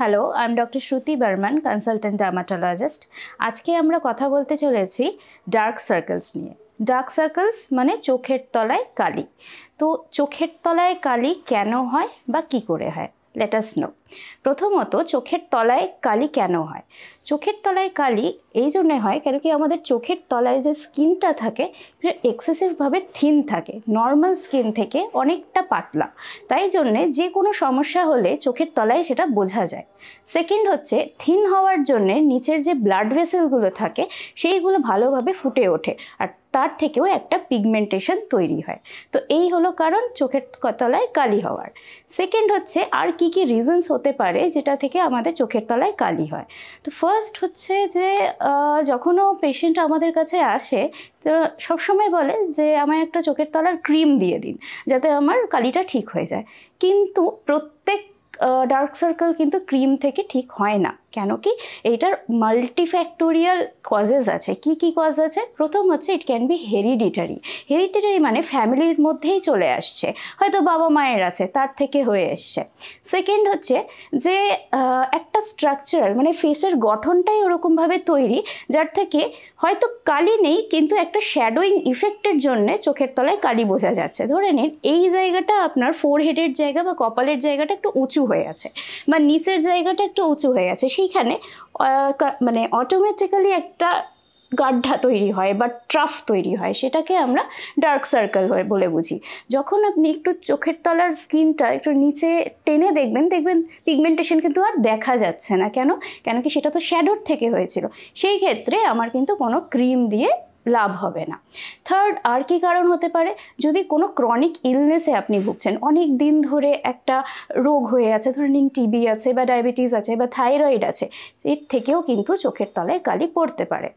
Hello, I am doctor Shruti Barman, consultant dermatologist. আজকে আমরা কথা বলতে চলেছি ডার্ক সার্কেলস নিয়ে। ডার্ক সার্কেলস মানে চোখের তলায় কালি। তো চোখের তলায় কালি কেন হয় বা কি করে হয়, লেট আস নো। প্রথমত, চোখের তলায় কালি কেন হয়? চোখের তলায় কালি এই জন্যে হয় কেন কি আমাদের চোখের তলায় যে স্কিনটা থাকে সেটা এক্সেসিভভাবে থিন থাকে, নর্মাল স্কিন থেকে অনেকটা পাতলা। তাই জন্যে যে কোনো সমস্যা হলে চোখের তলায় সেটা বোঝা যায়। সেকেন্ড হচ্ছে, থিন হওয়ার জন্যে নিচের যে ব্লাড ভেসেলগুলো থাকে সেইগুলো ভালোভাবে ফুটে ওঠে, আর তার থেকেও একটা পিগমেন্টেশন তৈরি হয়। তো এই হলো কারণ চোখের তলায় কালি হওয়ার। সেকেন্ড হচ্ছে, আর কি কি রিজনস হতে পারে যেটা থেকে আমাদের চোখের তলায় কালি হয়। তো ফার্স্ট হচ্ছে যে যখনও পেশেন্ট আমাদের কাছে আসে তো সবসময় বলে যে আমায় একটা চোখের তলার ক্রিম দিয়ে দিন যাতে আমার কালিটা ঠিক হয়ে যায়। কিন্তু প্রত্যেক ডার্ক সার্কেল কিন্তু ক্রিম থেকে ঠিক হয় না। কেন কি? এইটার মাল্টিফ্যাক্টোরিয়াল কজেস আছে। কি কি কজ আছে? প্রথম হচ্ছে, it can be hereditary. Hereditary মানে ফ্যামিলির মধ্যেই চলে আসছে, হয়তো বাবা মায়ের আছে তার থেকে হয়ে এসছে। সেকেন্ড হচ্ছে যে একটা স্ট্রাকচারাল মানে ফেসের গঠনটাই ওরকমভাবে তৈরি যার থেকে হয়তো কালি নেই কিন্তু একটা শ্যাডোয়িং ইফেক্টের জন্যে চোখের তলায় কালি বোঝা যাচ্ছে। ধরে নিন এই জায়গাটা আপনার ফোরহেডের জায়গা বা কপালের জায়গাটা একটু উঁচু হয়ে আছে বা নিচের জায়গাটা একটু উঁচু হয়ে আছে, সেইখানে মানে অটোমেটিক্যালি একটা গাড্ডা তৈরি হয় বা ট্রাফ তৈরি হয়, সেটাকে আমরা ডার্ক সার্কেল বলে বুঝি। যখন আপনি একটু চোখের তলার স্কিনটা একটু নিচে টেনে দেখবেন পিগমেন্টেশন কিন্তু আর দেখা যাচ্ছে না। কেন? কেন কি সেটা তো শ্যাডোর থেকে হয়েছিল। সেই ক্ষেত্রে আমার কিন্তু কোনো ক্রিম দিয়ে লাভ হবে না। থার্ড, আর কি কারণ হতে পারে? যদি কোনো ক্রনিক ইলনেসে আপনি ভুগছেন, অনেক দিন ধরে একটা রোগ হয়ে আছে, ধরে নিন টিবি আছে বা ডায়াবেটিস আছে বা থাইরয়েড আছে, এর থেকেও কিন্তু চোখের তলায় কালি পড়তে পারে।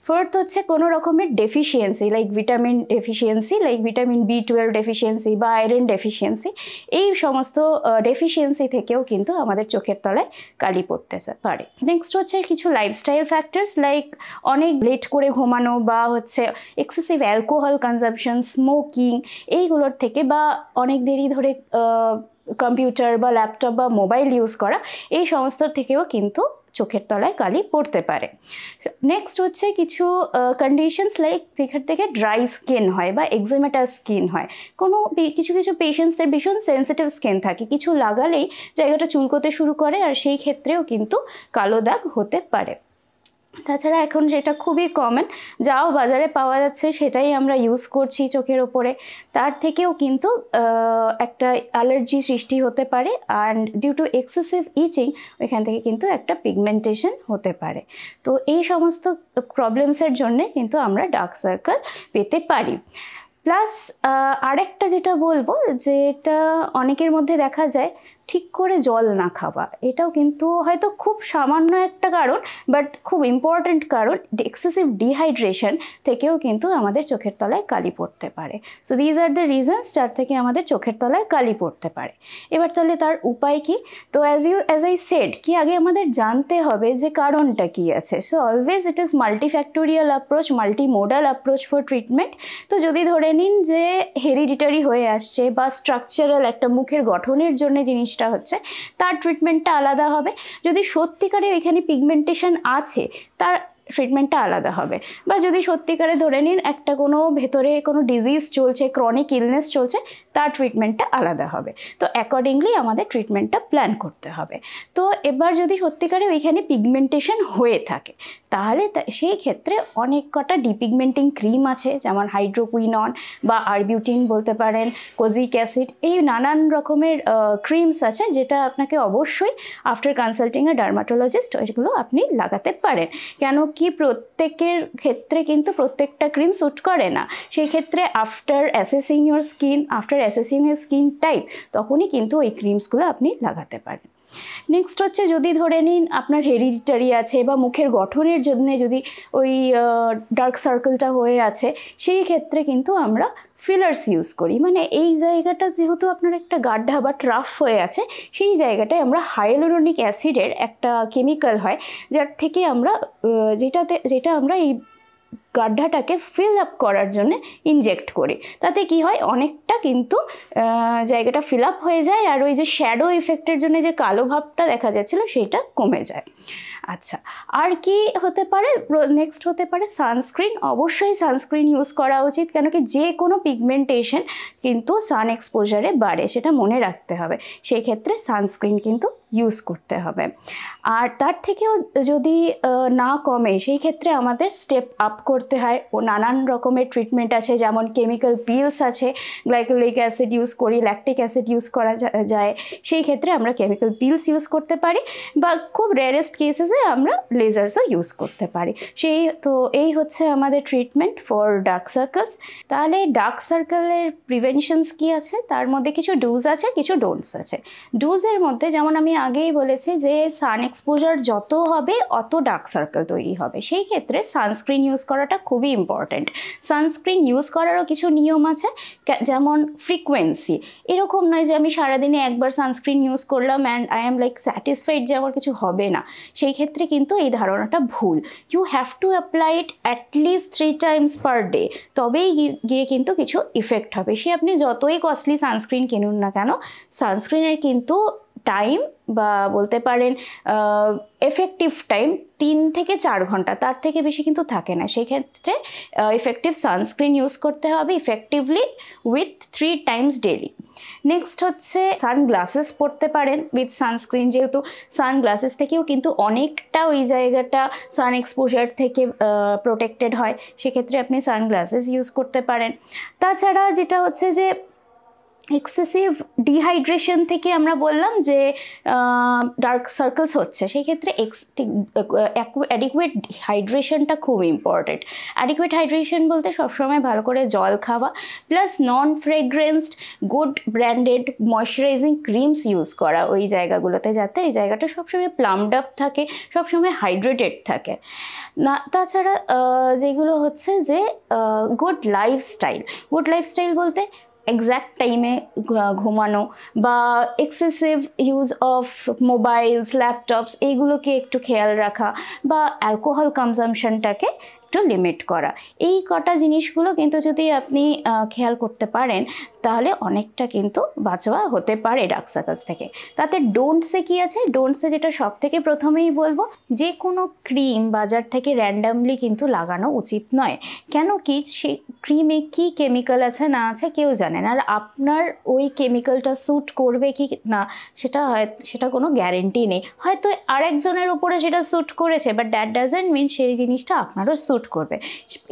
ফোর্থ হচ্ছে কোনো রকমের deficiency, like vitamin deficiency, like vitamin B12 deficiency বা আয়রন ডেফিসিয়েন্সি, এই সমস্ত ডেফিসিয়েন্সি থেকেও কিন্তু আমাদের চোখের তলায় কালি পড়তে পারে। নেক্সট হচ্ছে কিছু লাইফস্টাইল ফ্যাক্টরস, লাইক অনেক লেট করে ঘুমানো বা হচ্ছে এক্সেসিভ অ্যালকোহল কনজাম্পশন, স্মোকিং, এইগুলোর থেকে বা অনেক দেরি ধরে কম্পিউটার বা ল্যাপটপ বা মোবাইল ইউজ করা, এই সমস্ত থেকেও কিন্তু চোখের তলায় কালি পড়তে পারে। নেক্সট হচ্ছে কিছু কন্ডিশনস, লাইক যেখান থেকে ড্রাই স্কিন হয় বা এক্সিমেটাস স্কিন হয়। কিছু কিছু পেশেন্টসদের ভীষণ সেন্সিটিভ স্কিন থাকে, কিছু লাগালেই জায়গাটা চুলকোতে শুরু করে, আর সেই ক্ষেত্রেও কিন্তু কালো দাগ হতে পারে। তাছাড়া এখন যেটা খুবই কমন, যাও বাজারে পাওয়া যাচ্ছে সেটাই আমরা ইউজ করছি চোখের ওপরে, তার থেকেও কিন্তু একটা অ্যালার্জি সৃষ্টি হতে পারে, অ্যান্ড ডিউ টু এক্সেসিভ ইচিং ওইখান থেকে কিন্তু একটা পিগমেন্টেশন হতে পারে। তো এই সমস্ত প্রবলেমসের জন্যে কিন্তু আমরা ডার্ক সার্কেল পেতে পারি। প্লাস আরেকটা যেটা বলবো, যেটা অনেকের মধ্যে দেখা যায়, ঠিক করে জল না খাওয়া। এটাও কিন্তু হয়তো খুব সামান্য একটা কারণ, বাট খুব ইম্পর্ট্যান্ট কারণ। এক্সেসিভ ডিহাইড্রেশন থেকেও কিন্তু আমাদের চোখের তলায় কালি পড়তে পারে। So these are the reasons যার থেকে আমাদের চোখের তলায় কালি পড়তে পারে। এবার তাহলে তার উপায় কি? তো অ্যাজ আই সেড কি আগে আমাদের জানতে হবে যে কারণটা কি আছে। So always it is multifactorial approach, multimodal approach for treatment. তো যদি ধরে নিন যে হেরিডিটারি হয়ে আসছে বা স্ট্রাকচারাল একটা মুখের গঠনের জন্য জিনিসটা হচ্ছে, তার ট্রিটমেন্টটা আলাদা হবে। যদি সত্যিকারে এখানে পিগমেন্টেশন আছে, তার ট্রিটমেন্টটা আলাদা হবে। বা যদি সত্যিকারে ধরে নিন একটা কোনো ভেতরে কোনো ডিজিজ চলছে, ক্রনিক ইলনেস চলছে, তার ট্রিটমেন্টটা আলাদা হবে। তো অ্যাকর্ডিংলি আমাদের ট্রিটমেন্টটা প্ল্যান করতে হবে। তো এবার যদি সত্যিকারে ওইখানে পিগমেন্টেশন হয়ে থাকে, তাহলে সেই ক্ষেত্রে অনেক কটা ডিপিগমেন্টিং ক্রিম আছে, যেমন হাইড্রোকুইনন বা আরবিউটিন বলতে পারেন, কোজিক অ্যাসিড, এই নানান রকমের ক্রিমস আছে যেটা আপনাকে অবশ্যই আফটার কনসাল্টিং এ ডার্মাটোলজিস্ট এগুলো আপনি লাগাতে পারেন। কেন কি প্রত্যেকের ক্ষেত্রে কিন্তু প্রত্যেকটা ক্রিম স্যুট করে না। সেই ক্ষেত্রে after assessing your skin, after assessing your skin type, তখনই কিন্তু ওই ক্রিমসগুলো আপনি লাগাতে পারেন। নেক্সট হচ্ছে, যদি ধরে নিন আপনার হেরিডিটারি আছে বা মুখের গঠনের জন্য যদি ওই ডার্ক সার্কেলটা হয়ে আছে, সেই ক্ষেত্রে কিন্তু আমরা ফিলার্স ইউজ করি। মানে এই জায়গাটা যেহেতু আপনার একটা গাড্ডা বা ট্রাফ হয়ে আছে, সেই জায়গাটায় আমরা হাইলুরোনিক অ্যাসিডের একটা কেমিক্যাল হয়, যার থেকে আমরা যেটা আমরা এই গাড্ডাটাকে ফিল আপ করার জন্য ইনজেক্ট করি। তাতে কি হয়, অনেকটা কিন্তু জায়গাটা ফিল আপ হয়ে যায়, আর ওই যে শ্যাডো ইফেক্টের জন্য যে কালো ভাবটা দেখা যাচ্ছিলো সেটা কমে যায়। আচ্ছা, আর কি হতে পারে, নেক্সট হতে পারে সানস্ক্রিন। অবশ্যই সানস্ক্রিন ইউজ করা উচিত, কেন কি যে কোনো পিগমেন্টেশন কিন্তু সান এক্সপোজারে বাড়ে, সেটা মনে রাখতে হবে। সেই ক্ষেত্রে সানস্ক্রিন কিন্তু ইউজ করতে হবে। আর তার থেকেও যদি না কমে, সেই ক্ষেত্রে আমাদের স্টেপ আপ করতে হয়। ও নানান রকমের ট্রিটমেন্ট আছে, যেমন কেমিক্যাল পিলস আছে, গ্লাইকোলিক অ্যাসিড ইউজ করি, ল্যাকটিক অ্যাসিড ইউজ করা যায়। সেই ক্ষেত্রে আমরা কেমিক্যাল পিলস ইউজ করতে পারি, বা খুব রেয়ারেস্ট কেসেসে আমরা লেজার্সও ইউজ করতে পারি। এই হচ্ছে আমাদের ট্রিটমেন্ট ফর ডার্ক সার্কেলস। তাহলে ডার্ক সার্কেলের প্রিভেনশনস কি আছে, তার মধ্যে কিছু ডুজ আছে, কিছু ডোন্টস আছে। ডুজের মধ্যে যেমন আমি আগেই বলেছি যে সান এক্সপোজার যত হবে অত ডার্ক সার্কেল তৈরি হবে। সেই ক্ষেত্রে সানস্ক্রিন ইউজ করাটা খুবই ইম্পর্ট্যান্ট। সানস্ক্রিন ইউজ করারও কিছু নিয়ম আছে, যেমন ফ্রিকোয়েন্সি। এরকম নয় যে আমি সারাদিনে একবার সানস্ক্রিন ইউজ করলাম and I am like satisfied যে আমার কিছু হবে না। সেই ক্ষেত্রে কিন্তু এই ধারণাটা ভুল। You have to apply it at least 3 times per day, তবেই গিয়ে কিন্তু কিছু ইফেক্ট হবে। সে আপনি যতই কস্টলি সানস্ক্রিন কিনুন না কেন, সানস্ক্রিনের কিন্তু টাইম বা বলতে পারেন এফেক্টিভ টাইম 3 থেকে 4 ঘন্টা, তার থেকে বেশি কিন্তু থাকে না। সেই ক্ষেত্রে এফেক্টিভ সানস্ক্রিন ইউজ করতে হবে effectively with 3 times daily. Next হচ্ছে সানগ্লাসেস পরতে পারেন উইথ সানস্ক্রিন, যেহেতু সানগ্লাসেস থেকেও কিন্তু অনেকটা ওই জায়গাটা সান এক্সপোজার থেকে প্রোটেক্টেড হয়। সেক্ষেত্রে আপনি সানগ্লাসেস ইউজ করতে পারেন। তাছাড়া যেটা হচ্ছে যে এক্সেসিভ ডিহাইড্রেশন থেকে আমরা বললাম যে ডার্ক সার্কেলস হচ্ছে, সেই ক্ষেত্রে অ্যাডিকুয়েট হাইড্রেশনটা খুব ইম্পর্টেন্ট। অ্যাডিকুয়েট হাইড্রেশন বলতে সবসময় ভালো করে জল খাওয়া, plus non fragranced good branded moisturising creams use করা ওই জায়গাগুলোতে, যাতে এই জায়গাটা সবসময় প্লামড আপ থাকে, সবসময় হাইড্রেটেড থাকে না। তাছাড়া যেগুলো হচ্ছে যে গুড লাইফস্টাইল বলতে এক্স্যাক্ট টাইমে ঘুমানো, বা excessive use of mobiles, laptops, এইগুলোকে একটু খেয়াল রাখা, বা অ্যালকোহল কনজামশনটাকে একটু লিমিট করা। এই কটা জিনিসগুলো কিন্তু যদি আপনি খেয়াল করতে পারেন, তাহলে অনেকটা কিন্তু বাঁচা হতে পারে ডার্ক সার্কেলস থেকে। তাতে ডোন্টসে কি আছে, ডোন্টসে যেটা সব থেকে প্রথমেই বলবো, যে কোনো ক্রিম বাজার থেকে র্যান্ডামলি কিন্তু লাগানো উচিত নয়। কেন কি, সেই ক্রিমে কি কেমিক্যাল আছে না আছে কেউ জানে না, আর আপনার ওই কেমিক্যালটা স্যুট করবে কি না সেটা কোনো গ্যারেন্টি নেই। হয়তো আরেকজনের উপরে সেটা স্যুট করেছে, বাট দ্যাট ডাজন্ট মিন সেই জিনিসটা আপনারও স্যুট করবে।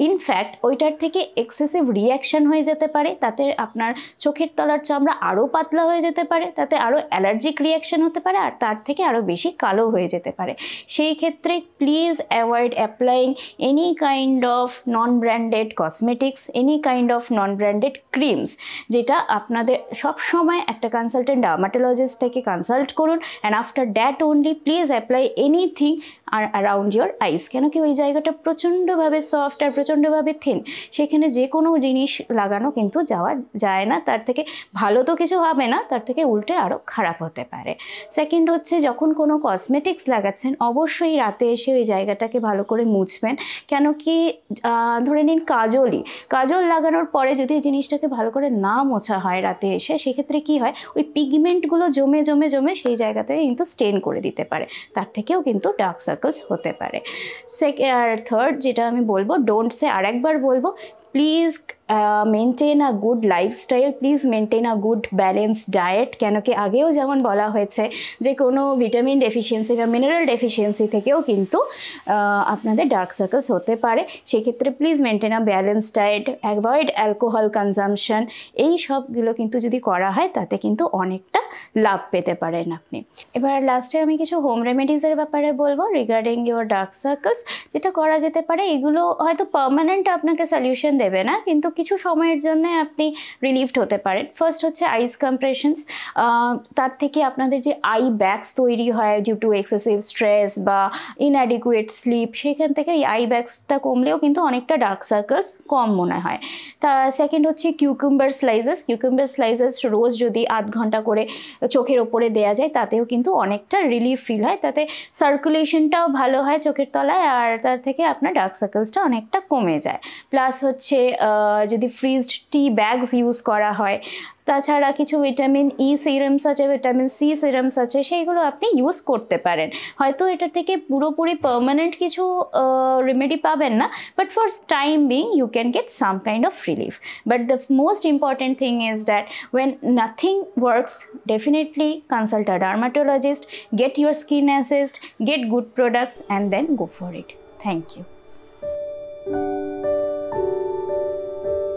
ইনফ্যাক্ট ওইটার থেকে এক্সেসিভ রিয়াকশন হয়ে যেতে পারে, তাতে আপনার চোখের তলার চামড়া আরও পাতলা হয়ে যেতে পারে, তাতে আরও অ্যালার্জিক রিয়াকশন হতে পারে, আর তার থেকে আরও বেশি কালো হয়ে যেতে পারে। সেই ক্ষেত্রে please avoid applying any kind of non branded cosmetics, any kind of non branded creams, যেটা আপনাদের সবসময় একটা কনসালটেন্ট ডার্মাটোলজিস্ট থেকে কনসাল্ট করুন, and after that only please apply anything around your eyes. কেন কি ওই জায়গাটা প্রচণ্ডভাবে সফট আর প্রচণ্ডভাবে থিন, সেখানে যে কোনো জিনিস লাগানো কিন্তু যাওয়া যায় না। তার থেকে ভালো তো কিছু হবে না, তার থেকে উল্টে আরও খারাপ হতে পারে। সেকেন্ড হচ্ছে, যখন কোনো কসমেটিক্স লাগাচ্ছেন অবশ্যই রাতে এসে ওই জায়গাটাকে ভালো করে মুছবেন। কেন কি ধরে নিন কাজল লাগানোর পরে যদি জিনিসটাকে ভালো করে না মোছা হয় রাতে এসে, সেক্ষেত্রে কি হয়, ওই পিগমেন্টগুলো জমে সেই জায়গাতে কিন্তু স্টেন করে দিতে পারে, তার থেকেও কিন্তু ডার্ক সার্কেলস হতে পারে। আর থার্ড যেটা আমি বলবো, ডোন্টসে আরেকবার বলবো, please maintain a good lifestyle, please maintain a good balance diet. কেন কি আগেও যেমন বলা হয়েছে যে কোনো ভিটামিন ডেফিসিয়েন্সি বা মিনারেল ডেফিসিয়েন্সি থেকেও কিন্তু আপনাদের ডার্ক সার্কেলস হতে পারে। সেক্ষেত্রে please maintain a balance diet, avoid alcohol consumption. এই সবগুলো কিন্তু যদি করা হয়, তাতে কিন্তু অনেকটা লাভ পেতে পারেন আপনি। এবার লাস্টে আমি কিছু হোম রেমেডিজের ব্যাপারে বলবো রিগার্ডিং ইউর ডার্ক সার্কেলস, যেটা করা যেতে পারে। এগুলো হয়তো পার্মানেন্ট আপনাকে সলিউশন দেবে না, কিন্তু কিছু সময়ের জন্য আপনি রিলিভড হতে পারেন। ফার্স্ট হচ্ছে আইস কম্প্রেশনস, তার থেকে আপনাদের যে আই ব্যাগস তৈরি হয় ডিউ টু এক্সেসিভ স্ট্রেস বা ইনঅ্যাডিকুয়েট স্লিপ, সেখান থেকে এই আই ব্যাগসটা কমলেও কিন্তু অনেকটা ডার্ক সার্কেলস কম মনে হয়। তা সেকেন্ড হচ্ছে কিউকুম্বার স্লাইসেস। কিউকুম্বার স্লাইসেস রোজ যদি আধ ঘন্টা করে চোখের ওপরে দেওয়া যায় তাতেও কিন্তু অনেকটা রিলিফ ফিল হয়, তাতে সার্কুলেশনটাও ভালো হয় চোখের তলায়, আর তার থেকে আপনার ডার্ক সার্কেলসটা অনেকটা কমে যায়। প্লাস হচ্ছে যদি ফ্রিজড টি ব্যাগস ইউজ করা হয়, তাছাড়া কিছু ভিটামিন ই সিরামস আছে, ভিটামিন সি সিরামস আছে, সেইগুলো আপনি ইউজ করতে পারেন। হয়তো এটার থেকে পুরোপুরি পার্মানেন্ট কিছু রেমেডি পাবেন না, but for time being you can get some kind of relief. But the most important thing is that when nothing works, definitely consult a dermatologist, get your skin assessed, get good products, and then go for it. Thank you.